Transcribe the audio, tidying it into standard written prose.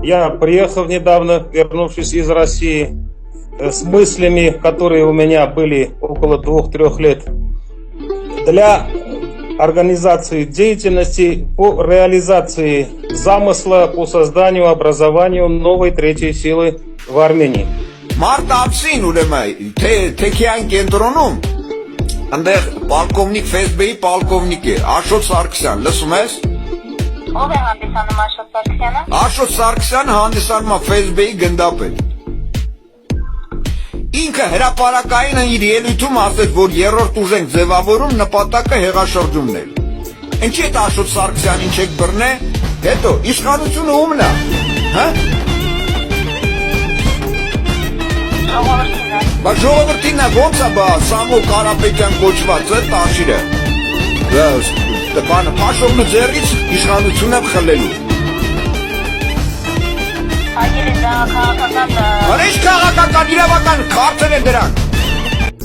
Я приехал недавно, вернувшись из России, с мыслями, которые у меня были около 2-3 лет, для организации деятельности по реализации замысла по созданию, образованию новой третьей силы в Армении. Մարտ ապսին ուրեմն թեքյան կենտրոնում այնտեղ պալկովնիկ Facebook-ի պալկովնիկ է Աշոտ Սարգսյան լսում ես Ով է հանդիսանում Աշոտ Սարգսյանը Աշոտ Սարգսյանը հանդիսանում է Facebook-ի գնդապետ Ինքը հրապարակային իր ելույթում ասեց որ երրորդ ուժենք ձևավորում նպատակը հեղաշրջումն է Ինչի՞ է Աշոտ Սարգսյանին չեք բռնե հետո իշխանությունը ումն է հա Բայց ժողովրդին է ոնց է բա Սամո Կարապետյան կոչված է տաշիրը Բանը պաշողնը ձեռից իշխանություն է խլելու Այգել է դա քաղաքական Արեշ քաղաքական իրավական քարտեր է դրանք